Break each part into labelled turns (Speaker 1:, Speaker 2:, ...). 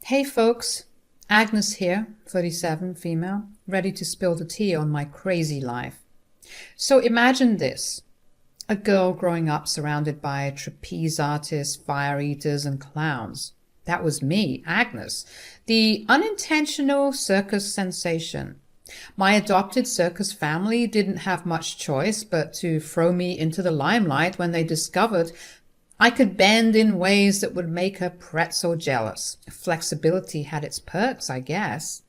Speaker 1: Hey folks, Agnes here, 37, female, ready to spill the tea on my crazy life. So imagine this, a girl growing up surrounded by trapeze artists, fire eaters, and clowns. That was me, Agnes, the unintentional circus sensation. My adopted circus family didn't have much choice but to throw me into the limelight when they discovered I could bend in ways that would make a pretzel jealous. Flexibility had its perks, I guess.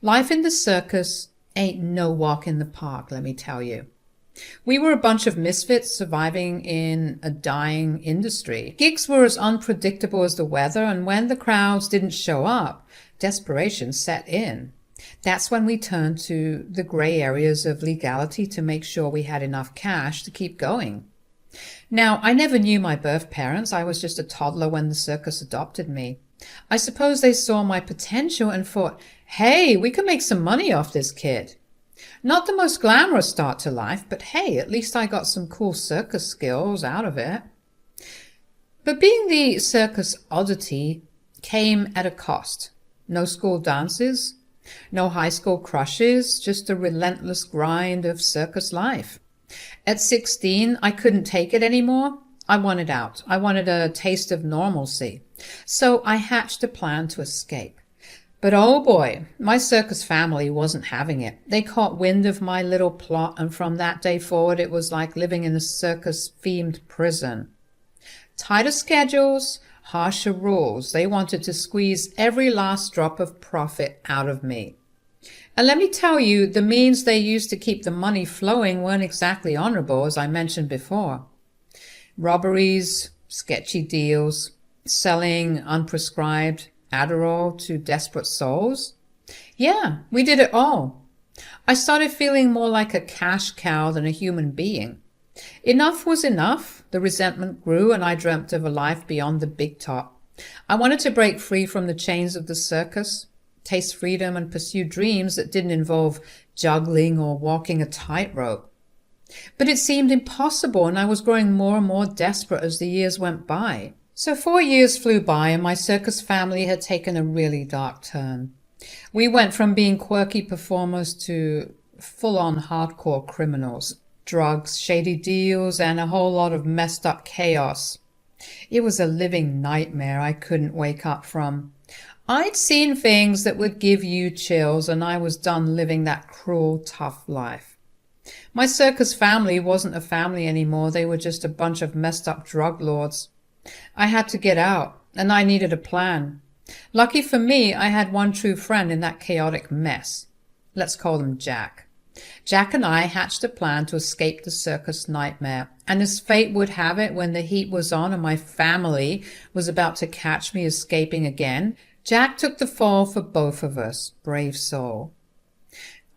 Speaker 1: Life in the circus ain't no walk in the park, let me tell you. We were a bunch of misfits surviving in a dying industry. Gigs were as unpredictable as the weather, and when the crowds didn't show up, desperation set in. That's when we turned to the gray areas of legality to make sure we had enough cash to keep going. Now, I never knew my birth parents. I was just a toddler when the circus adopted me. I suppose they saw my potential and thought, hey, we can make some money off this kid. Not the most glamorous start to life, but hey, at least I got some cool circus skills out of it. But being the circus oddity came at a cost. No school dances, no high school crushes, just a relentless grind of circus life. At 16, I couldn't take it anymore. I wanted out. I wanted a taste of normalcy. So I hatched a plan to escape. But oh boy, my circus family wasn't having it. They caught wind of my little plot, and from that day forward, it was like living in a circus-themed prison. Tighter schedules, harsher rules. They wanted to squeeze every last drop of profit out of me. And let me tell you, the means they used to keep the money flowing weren't exactly honorable, as I mentioned before. Robberies, sketchy deals, selling unprescribed Adderall to desperate souls. Yeah, we did it all. I started feeling more like a cash cow than a human being. Enough was enough. The resentment grew, and I dreamt of a life beyond the big top. I wanted to break free from the chains of the circus, taste freedom, and pursue dreams that didn't involve juggling or walking a tightrope. But it seemed impossible, and I was growing more and more desperate as the years went by. So 4 years flew by, and my circus family had taken a really dark turn. We went from being quirky performers to full-on hardcore criminals. Drugs, shady deals, and a whole lot of messed up chaos. It was a living nightmare I couldn't wake up from. I'd seen things that would give you chills, and I was done living that cruel, tough life. My circus family wasn't a family anymore. They were just a bunch of messed up drug lords. I had to get out, and I needed a plan. Lucky for me, I had one true friend in that chaotic mess. Let's call him Jack. Jack and I hatched a plan to escape the circus nightmare, and as fate would have it, when the heat was on and my family was about to catch me escaping again, Jack took the fall for both of us. Brave soul.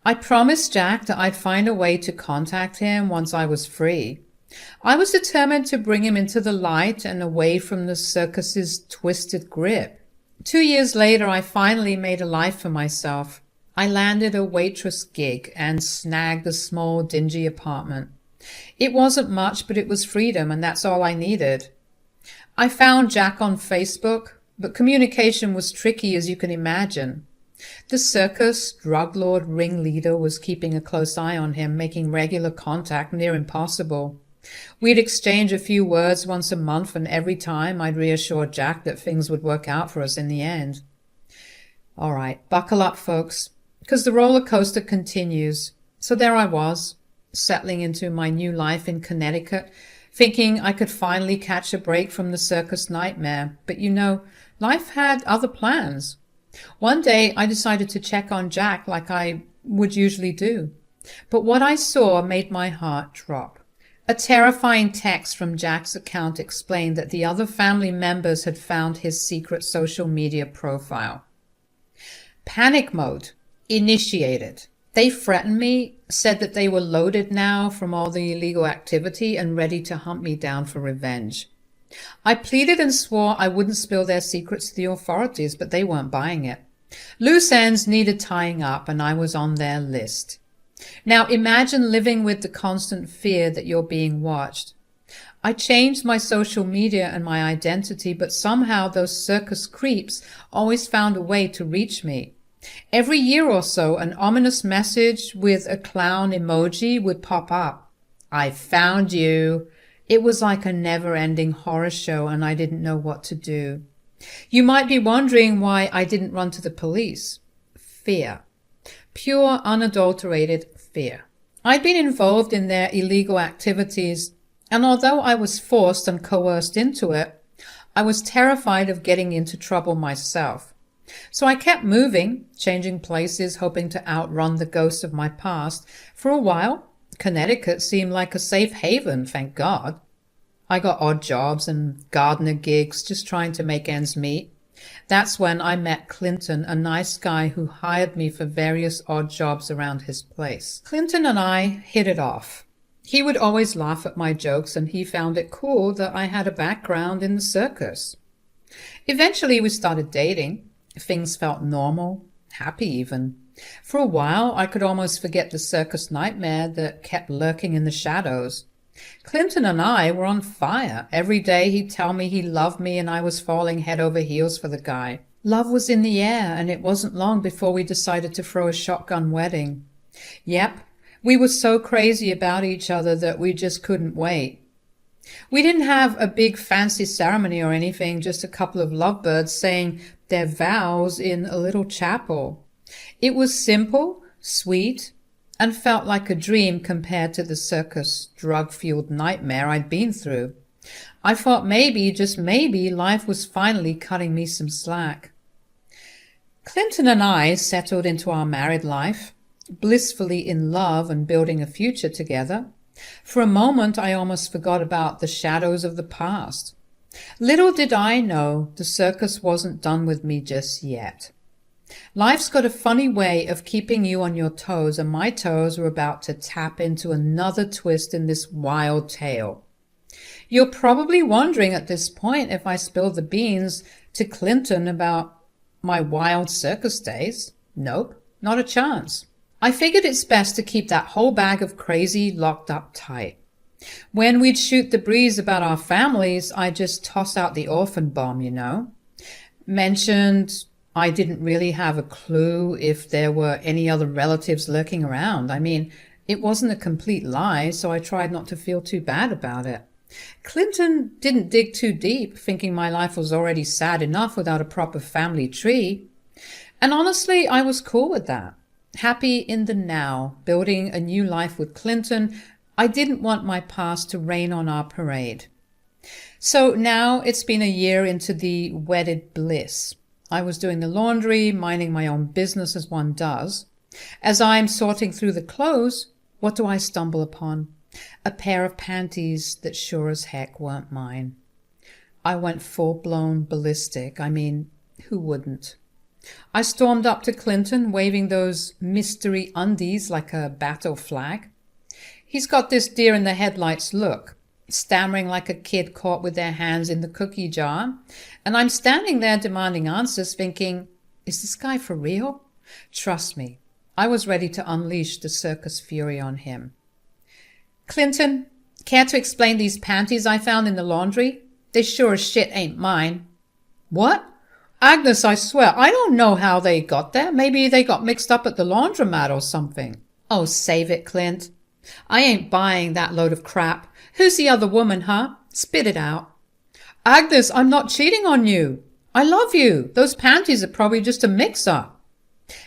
Speaker 1: I promised Jack that I'd find a way to contact him once I was free. I was determined to bring him into the light and away from the circus's twisted grip. 2 years later, I finally made a life for myself. I landed a waitress gig and snagged a small, dingy apartment. It wasn't much, but it was freedom, and that's all I needed. I found Jack on Facebook, but communication was tricky, as you can imagine. The circus drug lord ringleader was keeping a close eye on him, making regular contact near impossible. We'd exchange a few words once a month, and every time I'd reassure Jack that things would work out for us in the end. All right, buckle up, folks, because the roller coaster continues. So there I was, settling into my new life in Connecticut, thinking I could finally catch a break from the circus nightmare. But you know, life had other plans. One day I decided to check on Jack like I would usually do. But what I saw made my heart drop. A terrifying text from Jack's account explained that the other family members had found his secret social media profile. Panic mode initiated. They threatened me, said that they were loaded now from all the illegal activity and ready to hunt me down for revenge. I pleaded and swore I wouldn't spill their secrets to the authorities, but they weren't buying it. Loose ends needed tying up, and I was on their list. Now imagine living with the constant fear that you're being watched. I changed my social media and my identity, but somehow those circus creeps always found a way to reach me. Every year or so, an ominous message with a clown emoji would pop up. I found you. It was like a never-ending horror show, and I didn't know what to do. You might be wondering why I didn't run to the police. Fear. Pure, unadulterated fear. I'd been involved in their illegal activities, and although I was forced and coerced into it, I was terrified of getting into trouble myself. So I kept moving, changing places, hoping to outrun the ghosts of my past. For a while, Connecticut seemed like a safe haven, thank God. I got odd jobs and gardener gigs, just trying to make ends meet. That's when I met Clinton, a nice guy who hired me for various odd jobs around his place. Clinton and I hit it off. He would always laugh at my jokes, and he found it cool that I had a background in the circus. Eventually we started dating. Things felt normal, happy even. For a while I could almost forget the circus nightmare that kept lurking in the shadows. Clinton and I were on fire. Every day he'd tell me he loved me, and I was falling head over heels for the guy. Love was in the air, and it wasn't long before we decided to throw a shotgun wedding. Yep, we were so crazy about each other that we just couldn't wait. We didn't have a big fancy ceremony or anything, just a couple of lovebirds saying their vows in a little chapel. It was simple, sweet, and felt like a dream compared to the circus drug-fueled nightmare I'd been through. I thought maybe, just maybe, life was finally cutting me some slack. Clinton and I settled into our married life, blissfully in love and building a future together. For a moment I almost forgot about the shadows of the past. Little did I know the circus wasn't done with me just yet. Life's got a funny way of keeping you on your toes, and my toes were about to tap into another twist in this wild tale. You're probably wondering at this point if I spilled the beans to Clinton about my wild circus days. Nope, not a chance. I figured it's best to keep that whole bag of crazy locked up tight. When we'd shoot the breeze about our families, I'd just toss out the orphan bomb, you know. Mentioned I didn't really have a clue if there were any other relatives lurking around. I mean, it wasn't a complete lie, so I tried not to feel too bad about it. Clinton didn't dig too deep, thinking my life was already sad enough without a proper family tree. And honestly, I was cool with that. Happy in the now, building a new life with Clinton. I didn't want my past to rain on our parade. So now it's been a year into the wedded bliss. I was doing the laundry, minding my own business as one does. As I'm sorting through the clothes, what do I stumble upon? A pair of panties that sure as heck weren't mine. I went full-blown ballistic. I mean, who wouldn't? I stormed up to Clinton, waving those mystery undies like a battle flag. He's got this deer-in-the-headlights look, stammering like a kid caught with their hands in the cookie jar, and I'm standing there demanding answers, thinking, is this guy for real? Trust me, I was ready to unleash the circus fury on him. Clinton, care to explain these panties I found in the laundry? They sure as shit ain't mine. What? Agnes, I swear, I don't know how they got there. Maybe they got mixed up at the laundromat or something. Oh, save it, Clint. I ain't buying that load of crap. Who's the other woman, huh? Spit it out. Agnes, I'm not cheating on you. I love you. Those panties are probably just a mix-up.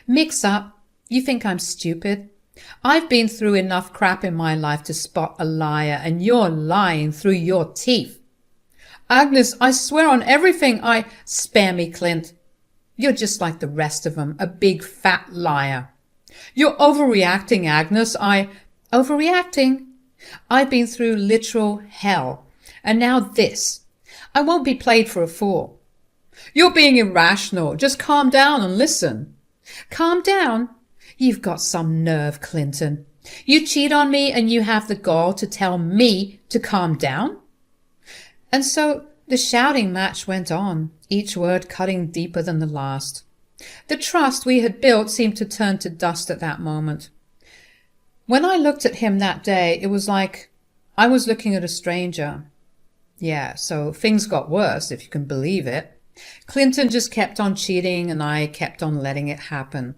Speaker 1: Mix-up? You think I'm stupid? I've been through enough crap in my life to spot a liar, and you're lying through your teeth. Agnes, I swear on everything Spare me, Clint. You're just like the rest of them, a big fat liar. You're overreacting, Agnes. Overreacting? I've been through literal hell. And now this. I won't be played for a fool. You're being irrational. Just calm down and listen. Calm down? You've got some nerve, Clinton. You cheat on me and you have the gall to tell me to calm down? And so the shouting match went on, each word cutting deeper than the last. The trust we had built seemed to turn to dust at that moment. When I looked at him that day, it was like I was looking at a stranger. Yeah, so things got worse, if you can believe it. Clinton just kept on cheating and I kept on letting it happen.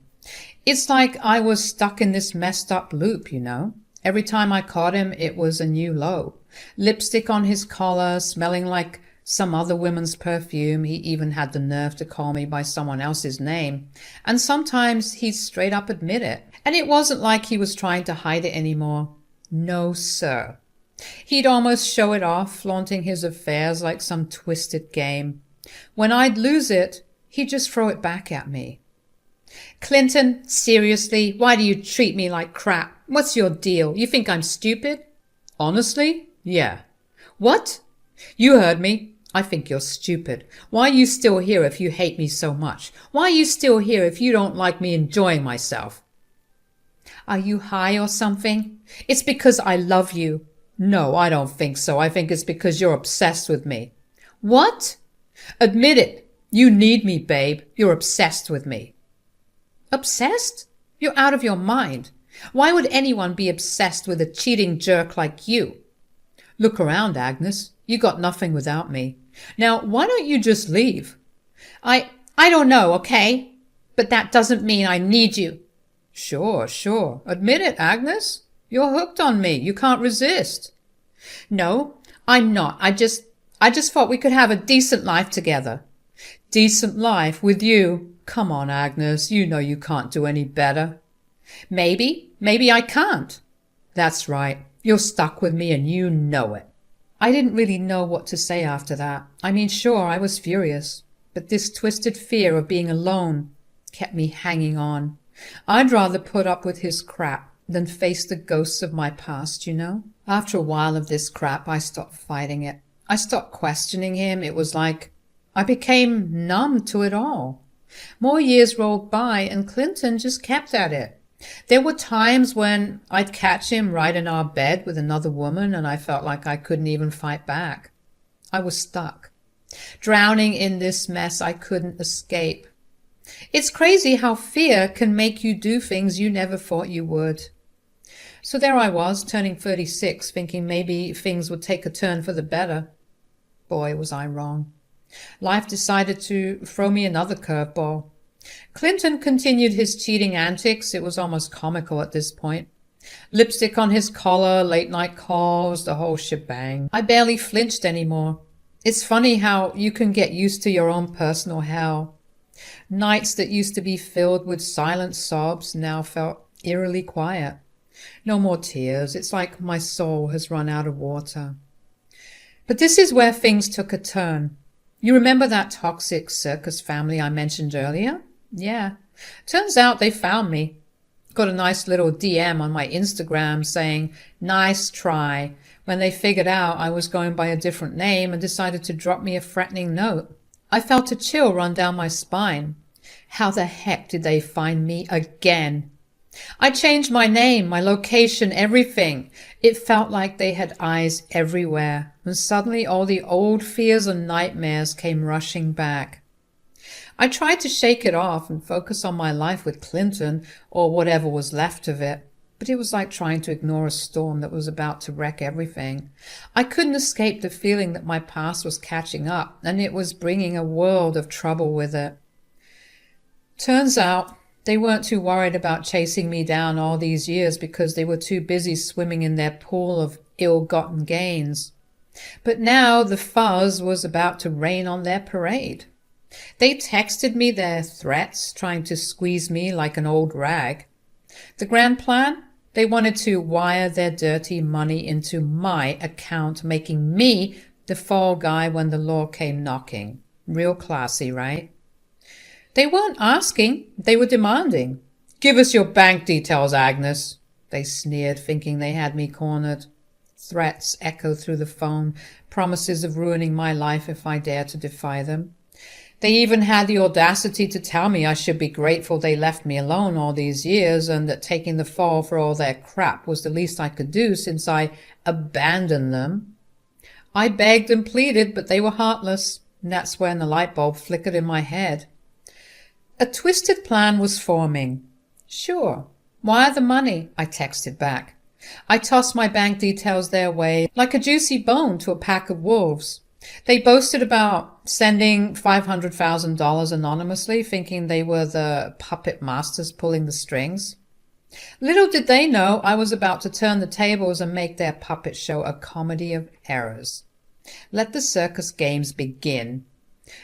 Speaker 1: It's like I was stuck in this messed up loop, you know. Every time I caught him, it was a new low. Lipstick on his collar, smelling like some other woman's perfume. He even had the nerve to call me by someone else's name. And sometimes he'd straight up admit it. And it wasn't like he was trying to hide it anymore. No, sir. He'd almost show it off, flaunting his affairs like some twisted game. When I'd lose it, he'd just throw it back at me. Clinton, seriously, why do you treat me like crap? What's your deal? You think I'm stupid? Honestly? Yeah. What? You heard me. I think you're stupid. Why are you still here if you hate me so much? Why are you still here if you don't like me enjoying myself? Are you high or something? It's because I love you. No, I don't think so. I think it's because you're obsessed with me. What? Admit it. You need me, babe. You're obsessed with me. Obsessed? You're out of your mind. Why would anyone be obsessed with a cheating jerk like you? Look around, Agnes. You got nothing without me. Now, why don't you just leave? I don't know, okay? But that doesn't mean I need you. Sure. Admit it, Agnes. You're hooked on me. You can't resist. No, I'm not. I just thought we could have a decent life together. Decent life with you? Come on, Agnes. You know you can't do any better. Maybe I can't. That's right. You're stuck with me and you know it. I didn't really know what to say after that. I mean, sure, I was furious, but this twisted fear of being alone kept me hanging on. I'd rather put up with his crap than face the ghosts of my past, you know? After a while of this crap, I stopped fighting it. I stopped questioning him. It was like I became numb to it all. More years rolled by and Clinton just kept at it. There were times when I'd catch him right in our bed with another woman and I felt like I couldn't even fight back. I was stuck, drowning in this mess I couldn't escape. It's crazy how fear can make you do things you never thought you would. So there I was, turning 36, thinking maybe things would take a turn for the better. Boy, was I wrong. Life decided to throw me another curveball. Clinton continued his cheating antics. It was almost comical at this point. Lipstick on his collar, late-night calls, the whole shebang. I barely flinched anymore. It's funny how you can get used to your own personal hell. Nights that used to be filled with silent sobs now felt eerily quiet. No more tears. It's like my soul has run out of water. But this is where things took a turn. You remember that toxic circus family I mentioned earlier? Yeah. Turns out they found me. Got a nice little DM on my Instagram saying, "Nice try," when they figured out I was going by a different name and decided to drop me a threatening note. I felt a chill run down my spine. How the heck did they find me again? I changed my name, my location, everything. It felt like they had eyes everywhere, and suddenly all the old fears and nightmares came rushing back. I tried to shake it off and focus on my life with Clinton, or whatever was left of it, but it was like trying to ignore a storm that was about to wreck everything. I couldn't escape the feeling that my past was catching up, and it was bringing a world of trouble with it. Turns out they weren't too worried about chasing me down all these years because they were too busy swimming in their pool of ill-gotten gains. But now the fuzz was about to rain on their parade. They texted me their threats, trying to squeeze me like an old rag. The grand plan? They wanted to wire their dirty money into my account, making me the fall guy when the law came knocking. Real classy, right? They weren't asking, they were demanding. "Give us your bank details, Agnes," they sneered, thinking they had me cornered. Threats echoed through the phone, promises of ruining my life if I dared to defy them. They even had the audacity to tell me I should be grateful they left me alone all these years and that taking the fall for all their crap was the least I could do since I abandoned them. I begged and pleaded, but they were heartless, and that's when the light bulb flickered in my head. A twisted plan was forming. "Sure. Wire the money," I texted back. I tossed my bank details their way like a juicy bone to a pack of wolves. They boasted about sending $500,000 anonymously, thinking they were the puppet masters pulling the strings. Little did they know I was about to turn the tables and make their puppet show a comedy of errors. Let the circus games begin.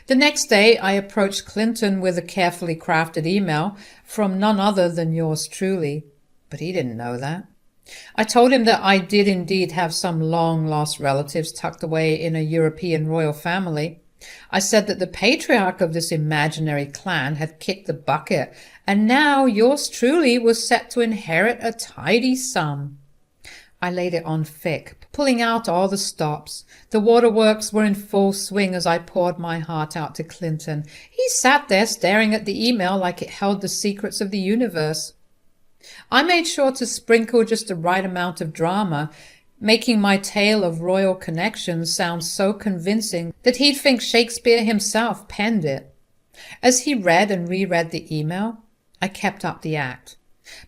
Speaker 1: The next day I approached Clinton with a carefully crafted email from none other than yours truly, but he didn't know that. I told him that I did indeed have some long-lost relatives tucked away in a European royal family. I said that the patriarch of this imaginary clan had kicked the bucket, and now yours truly was set to inherit a tidy sum. I laid it on thick, pulling out all the stops. The waterworks were in full swing as I poured my heart out to Clinton. He sat there staring at the email like it held the secrets of the universe. I made sure to sprinkle just the right amount of drama, making my tale of royal connections sound so convincing that he'd think Shakespeare himself penned it. As he read and reread the email, I kept up the act.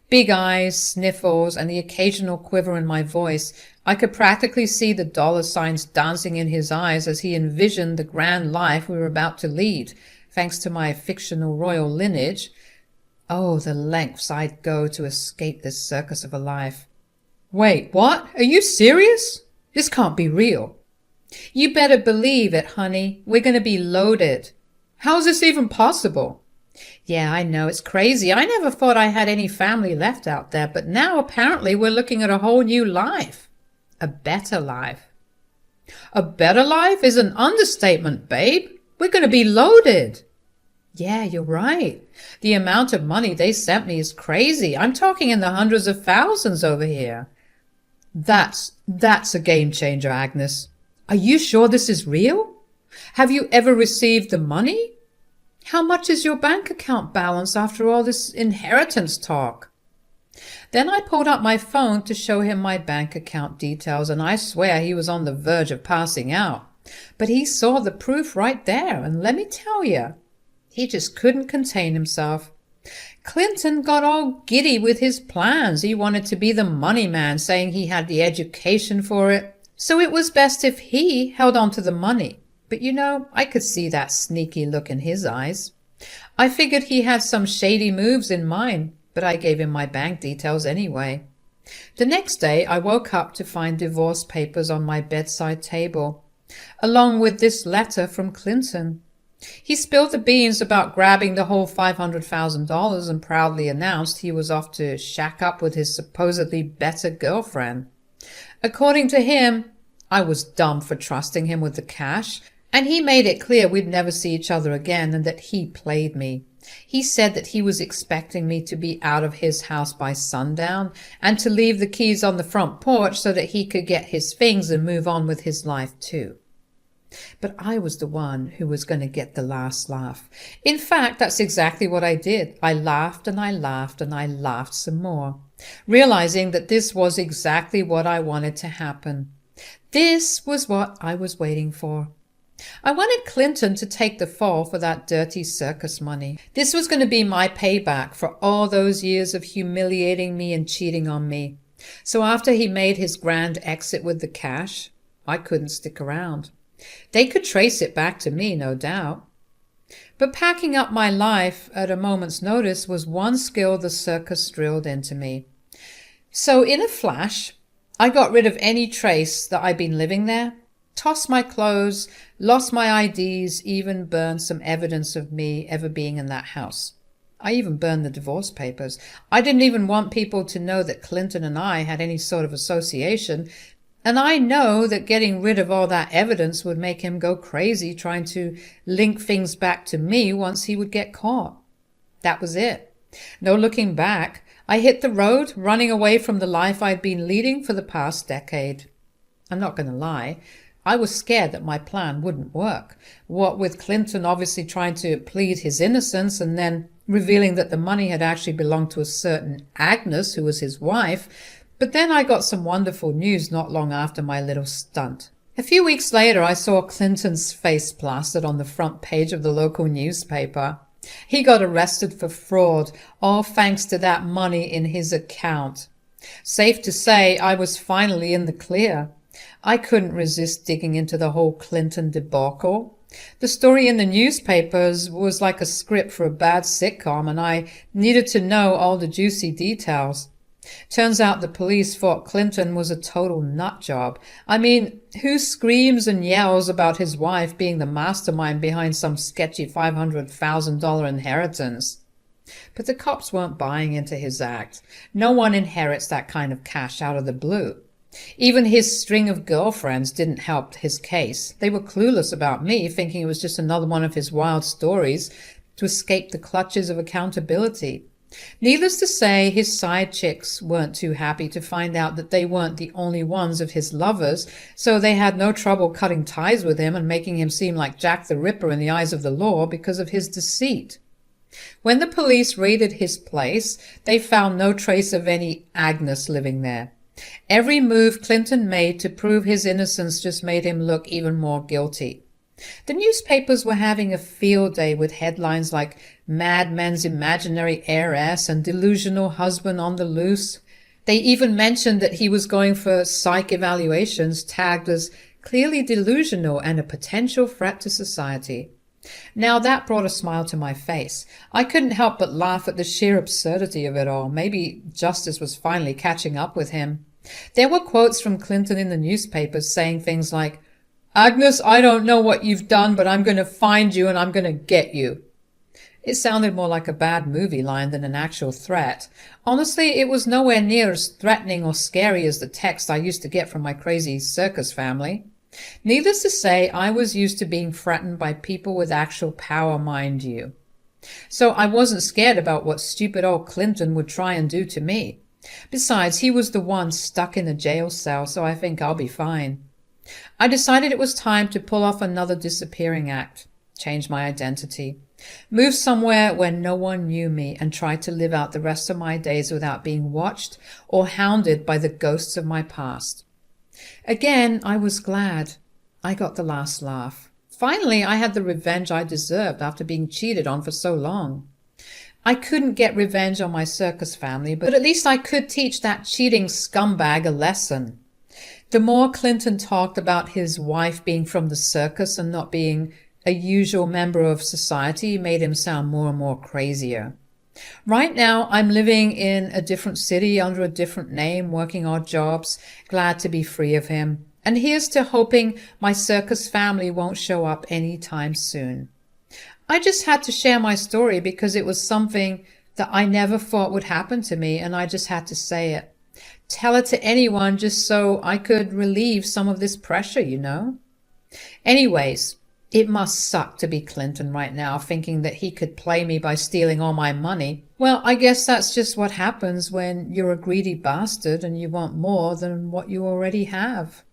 Speaker 1: Big eyes, sniffles, and the occasional quiver in my voice, I could practically see the dollar signs dancing in his eyes as he envisioned the grand life we were about to lead, thanks to my fictional royal lineage. Oh, the lengths I'd go to escape this circus of a life. Wait, what? Are you serious? This can't be real. You better believe it, honey. We're going to be loaded. How's this even possible? Yeah, I know, it's crazy. I never thought I had any family left out there, but now apparently we're looking at a whole new life. A better life. A better life is an understatement, babe. We're going to be loaded. Yeah, you're right. The amount of money they sent me is crazy. I'm talking in the hundreds of thousands over here. That's a game changer, Agnes. Are you sure this is real? Have you ever received the money? How much is your bank account balance after all this inheritance talk? Then I pulled up my phone to show him my bank account details, and I swear he was on the verge of passing out. But he saw the proof right there, and let me tell you, he just couldn't contain himself. Clinton got all giddy with his plans. He wanted to be the money man, saying he had the education for it. So it was best if he held on to the money. But you know, I could see that sneaky look in his eyes. I figured he had some shady moves in mind, but I gave him my bank details anyway. The next day I woke up to find divorce papers on my bedside table, along with this letter from Clinton. He spilled the beans about grabbing the whole $500,000 and proudly announced he was off to shack up with his supposedly better girlfriend. According to him, I was dumb for trusting him with the cash, and he made it clear we'd never see each other again and that he played me. He said that he was expecting me to be out of his house by sundown and to leave the keys on the front porch so that he could get his things and move on with his life too. But I was the one who was going to get the last laugh. In fact, that's exactly what I did. I laughed and I laughed and I laughed some more, realizing that this was exactly what I wanted to happen. This was what I was waiting for. I wanted Clinton to take the fall for that dirty circus money. This was going to be my payback for all those years of humiliating me and cheating on me. So after he made his grand exit with the cash, I couldn't stick around. They could trace it back to me, no doubt. But packing up my life at a moment's notice was one skill the circus drilled into me. So in a flash, I got rid of any trace that I'd been living there, tossed my clothes, lost my IDs, even burned some evidence of me ever being in that house. I even burned the divorce papers. I didn't even want people to know that Clinton and I had any sort of association, and I know that getting rid of all that evidence would make him go crazy trying to link things back to me once he would get caught. That was it. No looking back. I hit the road, running away from the life I'd been leading for the past decade. I'm not going to lie. I was scared that my plan wouldn't work. What with Clinton obviously trying to plead his innocence and then revealing that the money had actually belonged to a certain Agnes, who was his wife. But then I got some wonderful news not long after my little stunt. A few weeks later, I saw Clinton's face plastered on the front page of the local newspaper. He got arrested for fraud, all thanks to that money in his account. Safe to say I was finally in the clear. I couldn't resist digging into the whole Clinton debacle. The story in the newspapers was like a script for a bad sitcom, and I needed to know all the juicy details. Turns out the police thought Clinton was a total nut job. I mean, who screams and yells about his wife being the mastermind behind some sketchy $500,000 inheritance? But the cops weren't buying into his act. No one inherits that kind of cash out of the blue. Even his string of girlfriends didn't help his case. They were clueless about me, thinking it was just another one of his wild stories to escape the clutches of accountability. Needless to say, his side chicks weren't too happy to find out that they weren't the only ones of his lovers, so they had no trouble cutting ties with him and making him seem like Jack the Ripper in the eyes of the law because of his deceit. When the police raided his place, they found no trace of any Agnes living there. Every move Clinton made to prove his innocence just made him look even more guilty. The newspapers were having a field day with headlines like "Mad Men's Imaginary Heiress" and "Delusional Husband on the Loose." They even mentioned that he was going for psych evaluations tagged as clearly delusional and a potential threat to society. Now that brought a smile to my face. I couldn't help but laugh at the sheer absurdity of it all. Maybe justice was finally catching up with him. There were quotes from Clinton in the newspapers saying things like, "Agnes, I don't know what you've done, but I'm going to find you and I'm going to get you." It sounded more like a bad movie line than an actual threat. Honestly, it was nowhere near as threatening or scary as the text I used to get from my crazy circus family. Needless to say, I was used to being threatened by people with actual power, mind you. So I wasn't scared about what stupid old Clinton would try and do to me. Besides, he was the one stuck in a jail cell, so I think I'll be fine. I decided it was time to pull off another disappearing act, change my identity, move somewhere where no one knew me, and try to live out the rest of my days without being watched or hounded by the ghosts of my past. Again, I was glad. I got the last laugh. Finally, I had the revenge I deserved after being cheated on for so long. I couldn't get revenge on my circus family, but at least I could teach that cheating scumbag a lesson. The more Clinton talked about his wife being from the circus and not being a usual member of society made him sound more and more crazier. Right now, I'm living in a different city under a different name, working odd jobs, glad to be free of him. And here's to hoping my circus family won't show up any time soon. I just had to share my story because it was something that I never thought would happen to me, and I just had to say it. Tell it to anyone just so I could relieve some of this pressure, you know? Anyways, it must suck to be Clinton right now, thinking that he could play me by stealing all my money. Well, I guess that's just what happens when you're a greedy bastard and you want more than what you already have.